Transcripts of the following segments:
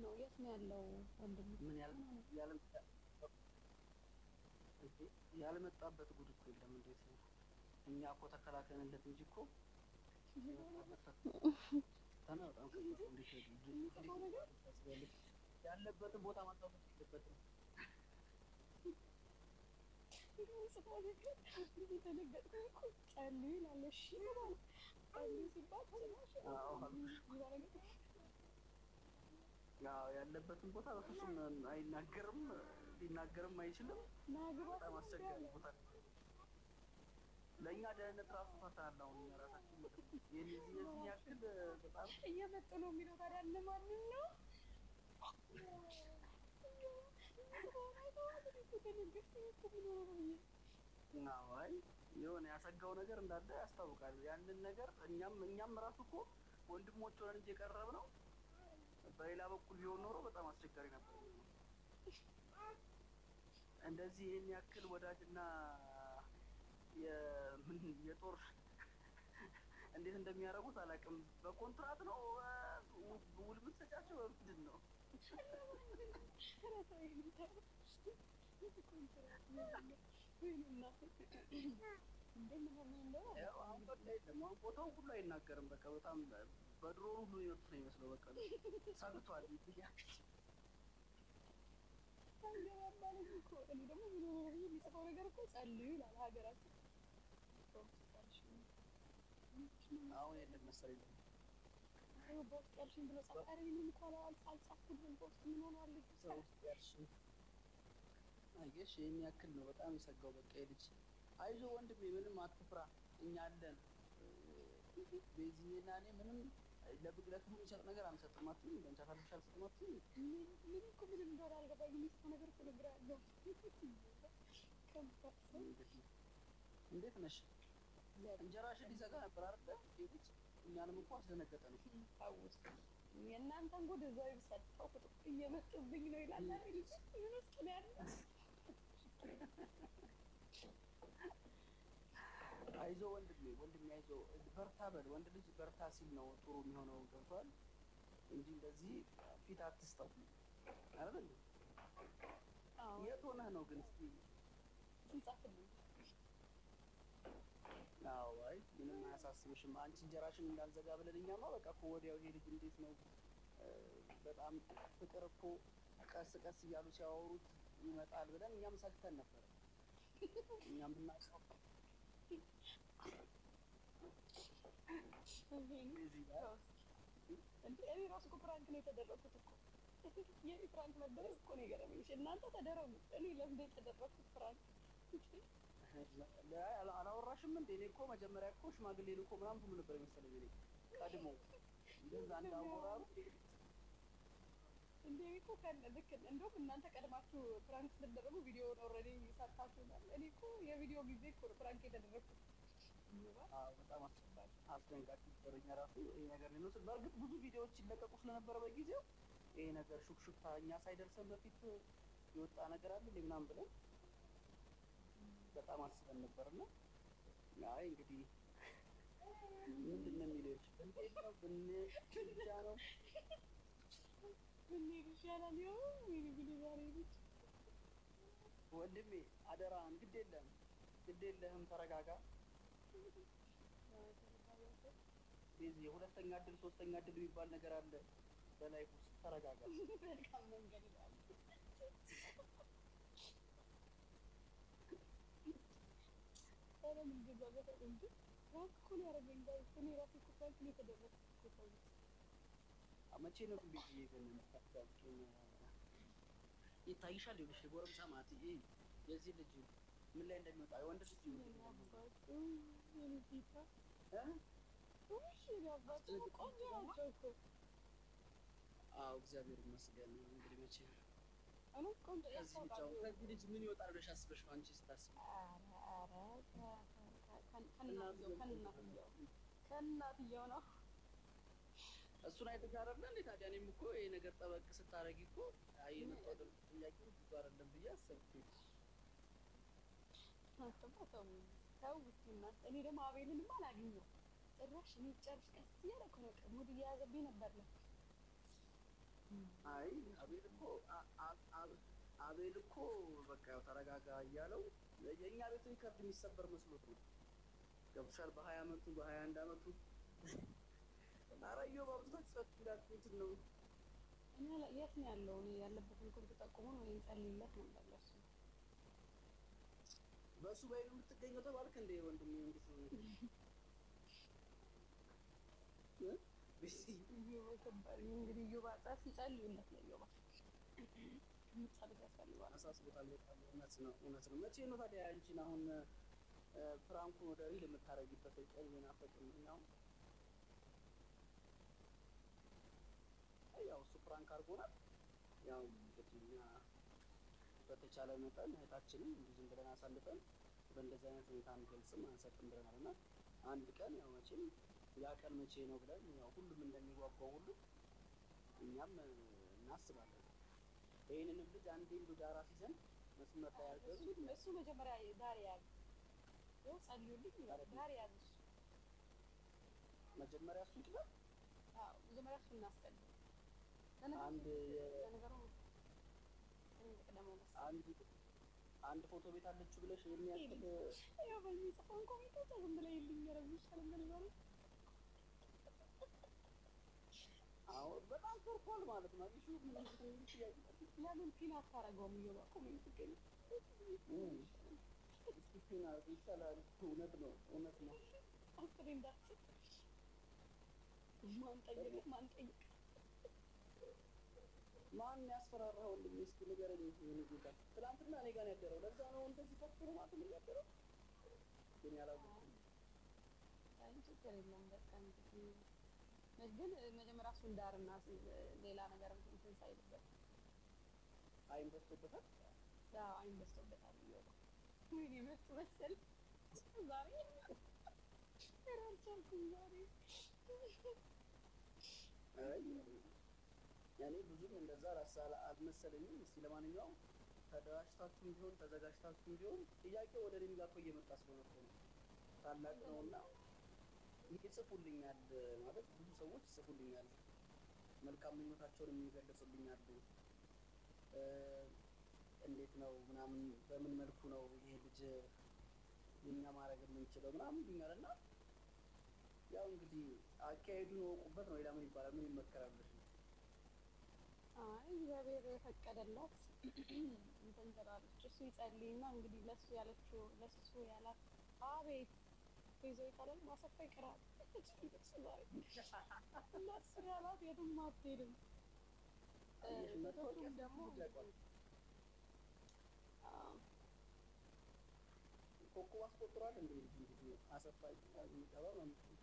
ነው የት ነው ያለው ወንድም? ምን ያልመጣበት ጉድ እኮ የለም። እንዴት ነው እኛ እኮ ተከላከልንለት እንጂ እኮ ያለበትን ቦታ ማጣወቅ የለበትም። ያለበትን ቦታ በፍጹም አይናገርም፣ ሊናገርም አይችልም። በጣም አስቸጋሪ ቦታ ነው። ለእኛ ደህንነት ራሱ ፈታል። አሁን ራሳችን የዚህ ያክል በጣም እየመጡ ነው የሚለው ታዲያ ለማንም ነው አይ የሆነ ያሰጋው ነገር እንዳለ ያስታውቃል። ያንን ነገር እኛም ራሱ እኮ ወንድሞች ሆነን እንጂ የቀረብነው በሌላ በኩል ቢሆን ኖሮ በጣም አስቸጋሪ ነበር። እንደዚህ ይህን ያክል ወዳጅና የጦር እንዴት እንደሚያደርጉት አላውቅም። በኮንትራት ነው ውል የምትሰጫቸው ምንድን ነው? ቦታው ሁሉ አይናገርም። በቃ በጣም በድሮ ሁሉ ይወጡት ነው የሚመስለው። በቃ ሰግቷል። እኔ ደግሞ የሚጽፈው ነገር እኮ ጸልዩ ይላል ሀገራችን። አሁን የለም መሰለኝ በውስጥ ያልሽኝ ብሎ ጻፈ። እኔም እኮ አልጻፍኩልህም። በውስጥ ምን ሆኗል? በውስጥ ያልሽኝ አየሽ፣ ይሄን ያክል ነው በጣም የሰጋው። በቃ የልጅ አይዞህ ወንድሜ፣ ምንም አትፍራ፣ እኛ አለን። ቤዚና እኔ ምንም ለብግለት የሚሰጥ ነገር አንሰጥም። አትይም እንደ ታታልሽ አልሰጥም። አትይም ምን እኮ ምንም እንደሆነ አልገባኝም። የሚጽፈው ነገር እኮ ነገር አለው። እንዴት ነሽ? እንጀራሽን ሊዘጋ ነበር አይደል? ልጅ እኛንም እኮ አስደነገጠን። አውስ የእናንተን ጉድ እዛው ይሰጣው እየመጡብኝ ነው ይላል አይደል? ምን ውስጥ ነው ያለው? አይዞህ ወንድሜ አይዞህ፣ በርታ በል። ወንድ ልጅ በርታ ሲል ነው ጥሩ የሚሆነው። ገብቷል እንጂ እንደዚህ ፊት አትስጠው አይደል? የት ሆነህ ነው ግን? እስኪ እንጻፍልኝ። አዎ አይ ምንም አያሳስብሽም። አንቺ እንጀራሽን እንዳንዘጋ ብለን እኛማ በቃ እኮ ወዲያው ይሄ ልጅ እንዴት ነው በጣም ፍቅር እኮ ቀስ ቀስ እያሉ ሲያወሩት ይመጣል ብለን እኛም ሰግተን ነበር። እኛም ብናውቀው እኔ ራሱ እኮ ፕራንክ ነው የተደረኩት እኮ። የኔ ፕራንክ መደረግ እኮ ነው የገረመኝ። እናንተ ተደረጉ፣ እኔ ለምን የተደረኩት ፕራንክ? አላወራሽም እንዴ? እኔ እኮ መጀመሪያ እኮ ሽማግሌ ልኮ ምናምን ሁሉ ነበር የመሰለኝ። እኔ ቀድሞ እንደዛ እንዳወራሩ እንዴ እኮ ልክ እንደውም እናንተ ቀድማችሁ ፕራንክ ስትደረጉ ቪዲዮውን ኦልሬዲ ሰርታችሁናል። እኔ እኮ የቪዲዮ ጊዜ እኮ ነው ፕራንክ የተደረኩት። በጣም አስደንጋጭ ነበር። እኛ ራሱ ይሄ ነገር ሊኖር በእርግጥ ብዙ ቪዲዮዎች ይለቀቁ ስለነበረ በጊዜው ይሄ ነገር ሹክሹክታ እኛ ሳይደርሰን በፊት የወጣ ነገር አለ ምናምን ብለን በጣም አስበን ነበርና አይ እንግዲህ ምንድን ነው የሚለው እንዴት ነው ብንጃ ነው ብንሄድ ይሻላል። ወንድሜ አደራህን፣ ግድ የለህም ተረጋጋ። ቤዚ ሁለተኛ እድል ሶስተኛ እድል የሚባል ነገር አለ በላይፍ ውስጥ። ተረጋጋ። መልካም መንገድ ይላል። ምን ገዛበት እንዴ? ፕራንክ እኮ ነው ያደረገኝ። እኔ ራሴ እኮ ፕራንክ ነው የተደረኩት እኮ። መቼ ነው ግን ቤዚ ግን የምታውቂው? ይታይሻል ይኸውልሽ፣ የጎረምሳ ማለት ይሄ የዚህ ልጅ ምን ላይ እንደሚወጣ የወንድ ልጅ እግዚአብሔር ይመስገን። እንግዲህ መቼ ከዚህ ልጅ ምን ይወጣል ብለሽ አስበሽ ነው አንቺ ስታስቢ? ከእናትየው ነው። እሱን አይተሽ አይደለ እንዴ? ታዲያ እኔም እኮ ይሄ ነገር ጠበቅ ስታረጊ እኮ የመጣው ጥያቄ ብዙ አይደለም ብዬ አሰብኩኝ። ተው እስኪ እናት። እኔ ደግሞ አቤልንም አላገኘው ጭራሽ። እኔ ጨርሽ ቀስ እያለ እኮ ነው ሙድ እየያዘብኝ ነበር። አይ አቤል እኮ በቃ ያው ተረጋጋ እያለው የእኛ ቤት ሪከርድ የሚሰበር መስሎት ነው። ገብቶሻል? በ20 አመቱ በ21 አመቱ አራዮ ባብዛት ሰጥ እንዳትት ነው። እኛ የት ነው ያለው? እኔ ያለበትን ኮድ ተጠቁሞ ነው እንጸልይለት ነው እንደለሱ በሱ ባይሉ የምትገኘው ተባልክ እንደ ወንድሜ እንዴት ነው? እንግዲህ ዮባ ጻፍ ይጸልዩለት ነው ዮባ ጸሎት ያስፈልጋል። አሳስቦታል በጣም እውነት ነው። መቼ ነው ታዲያ አንቺን አሁን ፍራንኩን ወደ ሪል የምታረጊበት ቀን ይናፈቅኝ ነው? ያው እሱ ፍራንክ አድርጎናል። ያው እንግዲህ እኛ በተቻለ መጠን እህታችንን ዝም ብለን አሳልፈን በእንደዚህ አይነት ሁኔታ አንገልጽም አንሰጥም ብለናል እና አንድ ቀን ያው መቼም ያ ቀን መቼ ነው ብለን ያው ሁሉም እንደሚጓጓው ሁሉ እኛም እናስባለን። ይሄንንም ልጅ አንዴ እንዱ ዳራ ሲዘን መስመር ላይ ያርገዙ እሱ መጀመሪያ ዳር ያዝ ነው ጸልዩልኝ ዳር ያዝ መጀመሪያ እሱ ይችላል። አዎ መጀመሪያ እሱ እናስቀድም። አንድ ለነገሩ አንድ ፎቶ ቤት አለች ብለሽ የሚያስብ ያው በሚጽፈው ኮሜንት ዝም ብለ ይልኝ ረብሽ ስለምን አዎ በጣም ተርፏል ማለት ነው። እሺ ለምን ፒን አታረገውም? ይወባ ኮሜንት ግን ፒን ይሻላል። እውነት ነው አፍሬ እንዳትስቅ ማን ጠይቅ ማን ያስፈራራው? ወንድም እስኪ ንገረኝ። ይሄን ጌታ ትናንትና እኔ ጋር ያደረው ለዛ ነው እንደዚህ ፈክሩ ማለት ነው ያደረው ግን ያላውቅም። አይ ችግር የለም በቃ እንግዲህ ግን መጀመሪያ እሱን ዳርና ሌላ ነገር እንትን ሳይልበት አይን በስቶበታል። አዎ አይን በስቶበታል። ይወጣ ምን ይመስል መሰል ዛሬ ራልቻልኩም ዛሬ አይ ያኔ ብዙም እንደዛ ራሳላ አልመሰለኝም። እስቲ ለማንኛውም ተደራጅታችሁ ቢሆን ተዘጋጅታችሁ ቢሆን ጥያቄው ወደ እኔም ጋር እየመጣ ስለሆነ ነው። ታላቅ ነውና ይጽፉልኛል ማለት ብዙ ሰዎች ይጽፉልኛል፣ መልካም ምኞታቸውን የሚገልጹልኛል። እንዴት ነው ምናምን በምን መልኩ ነው ይሄ ልጅ የኛ ማድረግ የምንችለው ምናምን ይሉኛልና ያው እንግዲህ አካሄዱን ወቁበት ነው። ሌላ ምን ይባላል? ምን ይመከራል? አይ እግዚአብሔር የፈቀደላት እንትን ትላለች። እሱ ይጸልይና እንግዲህ ለሱ ያለችው ለሱ ያላት አቤት ይዞ ይታላል ማሰፋ ይቀራል። ለሱ ያላት የትም አትሄድም። ሴቶቹም ደግሞ ኮኮብ አስቆጥሯል እንዴ? እንግዲህ አሰፋ የሚገባ ማለት ነው።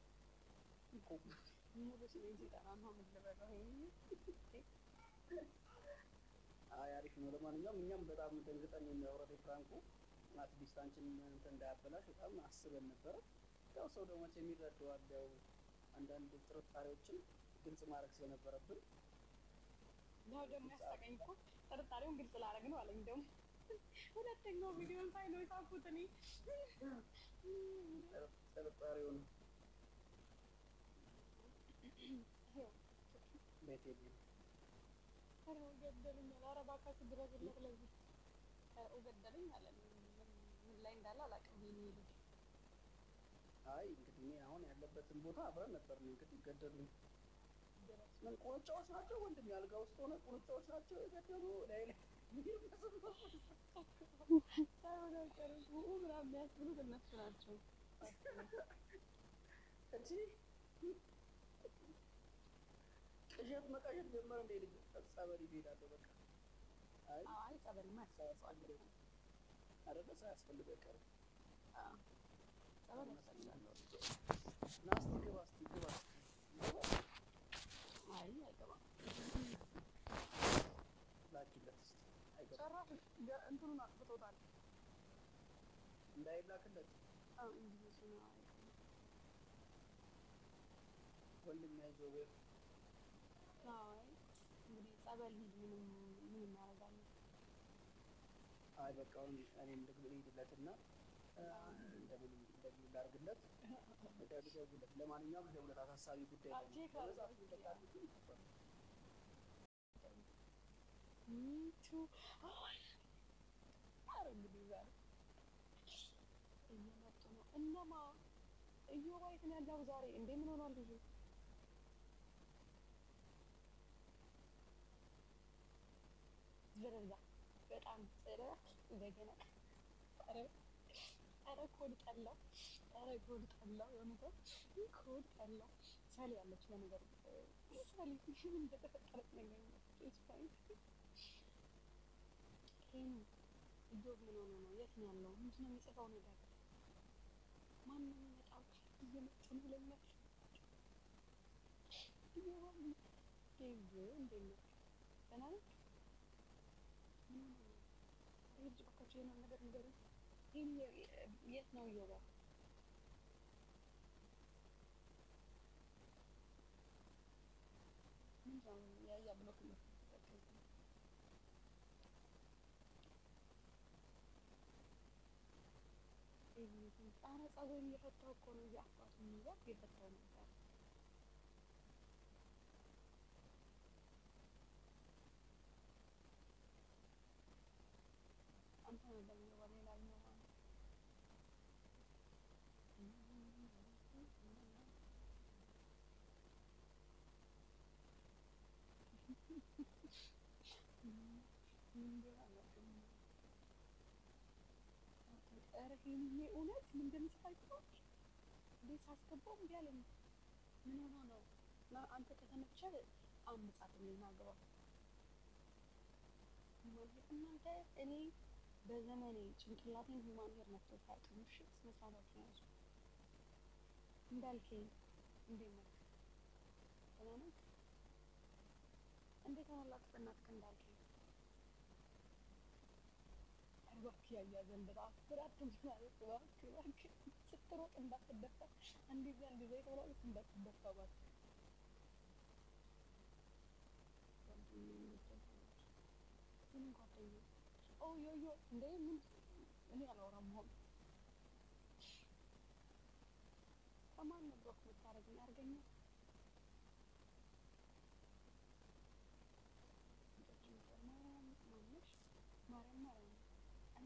ሙሉ ስሜን ሲጠራ ነው የምንለበለው። አይ አሪፍ ነው። ለማንኛውም እኛም በጣም ደንግጠን የሚያወራው ፍራንኩ አትሊስት አንቺን እንትን እንዳያበላሽ በጣም አስበን ነበረ። ያው ሰው ደግሞ የሚረዳዋል። ያው አንዳንድ ጥርጣሬዎችን ግልጽ ማድረግ ስለነበረብን ያው ደግሞ ያሳቀኝ እኮ ጥርጣሬውን ግልጽ ላደርግ ነው አለኝ። ደግሞ ሁለተኛው ቪዲዮን ሳይ ነው የሳኩት እኔ ጥርጣሬውን ቤት የለም ገደለኝ አለ። ኧረ እባካችሁ ድረሱለት ለዚህ ገደለኝ አለ። ምን ላይ እንዳለ አላውቅም። ይሄን ልጅ አይ እንግዲህ እኔ አሁን ያለበትን ቦታ አብረን ነበር ነው እንግዲህ ገደሉኝ። ምን ቁንጫዎች ናቸው ወንድም? ያልጋ ውስጥ ሆነ ቁንጫዎች ናቸው የገደሉ ላይ ምናምን የሚያስብሉት እነሱ ናቸው እንጂ ቅዠት መቃዠት ጀመረ እንደ ልጅ ጸበል ይሄዳለሁ በቃ። አይ ጸበልማ ያስፈልጋል አይደለ? ሳያስፈልግ አይቀርም። ጸበል ያስፈልጋል። ና እስኪ ግባ አይ አይገባም። ላኪለት እስኪ አይገባም። ጭራሽ እንትኑን አጥፍቶታል እንዳይላክለት እንግዲህ እሱ ነው አይገባም። ወንድም ያይዘው ወይ አይ እንግዲህ ጸበል ሂድ ምን እናደርጋለን? አይ በቃ እኔም ልሂድለትና እንደምን ላድርግለት ለማንኛውም ደውለት አሳሳቢ ጉዳይ ነው። ሚቱ አረ እንግዲህ ዛሬ እየመጡ ነው። እነማ እዮባይት ነው ያለው ዛሬ እንዴ? ምን ሆኗል ልጁ? ዝረዛ በጣም ጥረ እንደገና አረ ኮድ ጠላው፣ አረ ኮድ ጠላው፣ የሆነ ኮድ ጠላው። ሳሊ ያለች ለነገሩ ሳሊ ምን እንደተፈጠረ ነገር ነው። ይሄን ጆብ ምን ሆነ ነው? የት ነው ያለው? ምንድን ነው የሚጽፈው ነገር? ማን ነው የሚመጣው? እየመጡ ነው ለኛል ይሄው ይሄው እንዴት ነው? ደህና ነህ? ምን ነው ልጅ በቃ ነው ነገር ንገረኝ። የት ነው እዮባ? ምንድን ነው ያ ብሎክ ነው? ኧረ ፀጉሬን እየፈታሁ እኮ ነው። እያፋቱ ይዘው እየፈታሁ ነበር። አንተ ነበር እዮባ ሌላኛው ማለት ኧረ ይሄ እውነት ምን እንደምትፈልገው እንዴት ሳስገባው እንዲህ አለኝ። ምን ሆኖ ነው? አንተ ከተመቸ አምጻት ነው ማግባ እናንተ እኔ በዘመኔ ጭንቅላቴን ሁማን ሄር ነክቶት አያውቅም። እሺ መስራታችን ያዙ እንዳልከኝ እንዴት ነው? ደህና ነህ? እንዴት አላክ በእናትህ እንዳልከኝ እባክህ ያያ ዘንድ አስራት ማለት እባክህ ስትሮጥ እንዳትደፋ እንደዚህ እንደዚህ የተባለው እንዳትደፋ እባክህ። ምን ጓደኛ ዮ እንዴ ምን እኔ አላወራም። ሆን ከማን ነው ብሎክ የምታደርገኝ? አድርገኛ ማርያም እኔ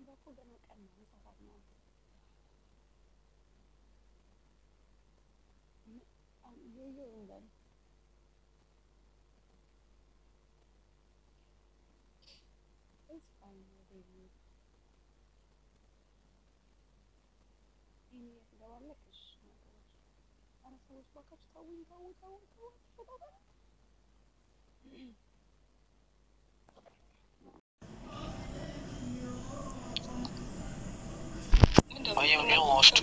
በኩል ገና ቀን ነው መሳሳት ነው። ዮ እንዳል it's fine baby ይሄ ተባለከሽ ነገር አረ ሰዎች ባካችሁ ታው I am lost.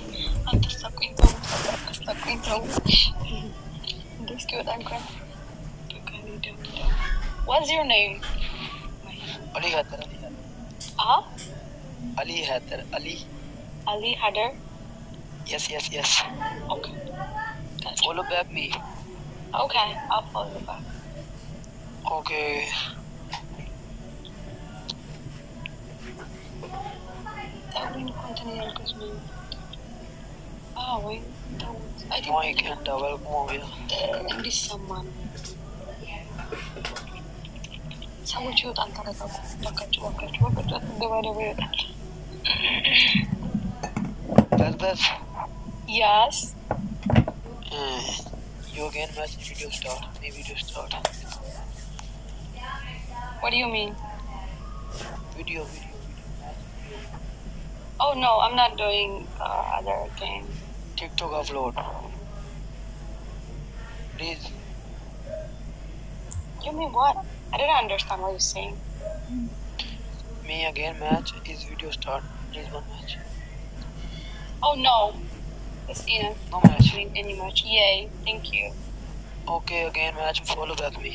What's your name? Ali Haider. Ali Haider. Ali Haider? Yes. Okay. Gotcha. Follow back me. Okay, I'll follow you back. Okay. Wait. I think Mike and welcome over here. this someone. ሰዎች ይወጣል ተረጋጉ። በቃችሁ ደባደባ ይወጣል። That's Yes. You again match video start. Video start. What do you mean? Video. Oh no, I'm not doing other thing. TikTok upload. Please. You mean what? I didn't understand what you're saying. Me again match is video start. Please one match. Oh no. Christina. No match. Doing any match. Yay. Thank you. Okay, again match. Follow back me.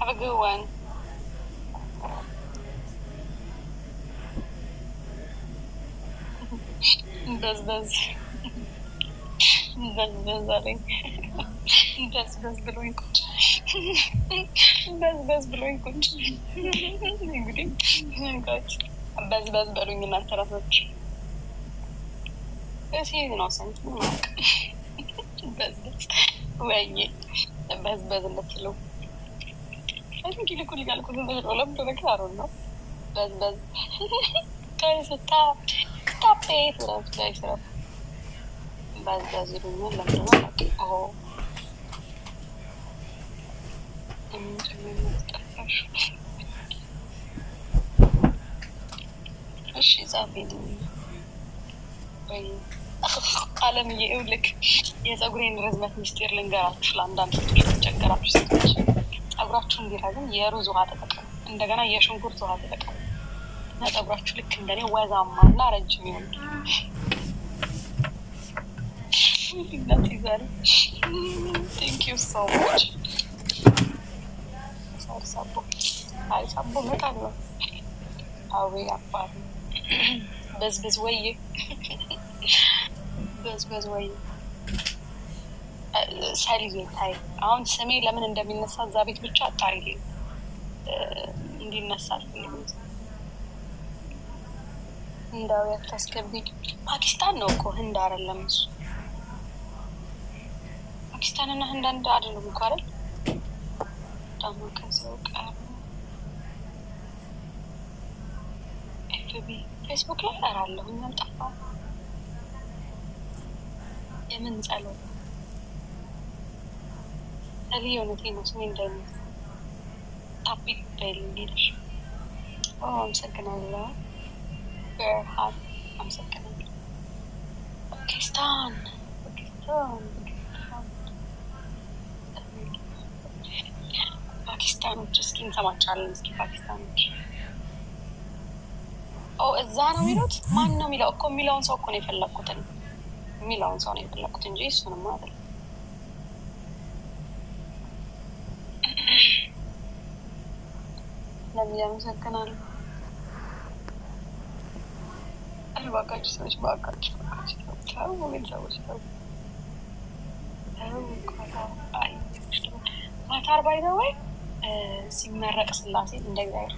Have a good one. Buzz. Darling. Buzz blowing coach. Buzz blowing coach. Good. Coach. Buzz blowing in that terrace. Yes, he's innocent. Buzz. Wait. Buzz in the pillow. I think you could get a roll to the car, no? Buzz. Guys, stop it. Guys, buzz, you don't oh. She's happy. ዓለም ይውልክ የፀጉሬን ርዝመት ሚስጥር ልንገራችሁ ለአንዳንድ ሴቶች ተቸገራችሁ ሴቶች ፀጉራችሁ እንዲረዝም የሩዝ ውሃ ተጠቀሙ እንደገና የሽንኩርት ውሃ ተጠቀሙ እና ፀጉራችሁ ልክ እንደኔ ወዛማና ረጅም ይሆን Thank you so much. Sorry, Sabo, metano. Awe apart. Bes way. Bes way. Silly tay. አሁን ስሜ ለምን እንደሚነሳ ዛቤት ብቻ አጣሪልኝ እንዲነሳ እንዳው ያታስከቢ ፓኪስታን ነው እኮ ህንድ አይደለም እሱ ፓኪስታን እና ህንድ አንድ አይደለም እኮ አይደል ታማ ከሰው ጋር ኤፍቢ ፌስቡክ ላይ አራለሁ እኛም ጠፋ የምን ጸሎት አሊዮነቴ ነው ስሜ እንደሚስ ታፒክ በልልሽ አመሰግናለሁ በርሃት አመሰግናለሁ ፓኪስታን ፓኪስታኖች እስኪ እንሰማቻለን እስኪ ፓኪስታኖች እዛ ነው የሚሉት ማን ነው የሚለው እኮ የሚለውን ሰው እኮ ነው የፈለኩት የሚለውን ሰው ነው የፈለኩት እንጂ እሱንም አይደል ለምን ያመሰግናል አልባካችሁ ሰዎች ባካችሁ ታው ምን ሰዎች ታው አይ ማታር ባይ ዘ ወይ ሲመረቅ ስላሴ እንደዚህ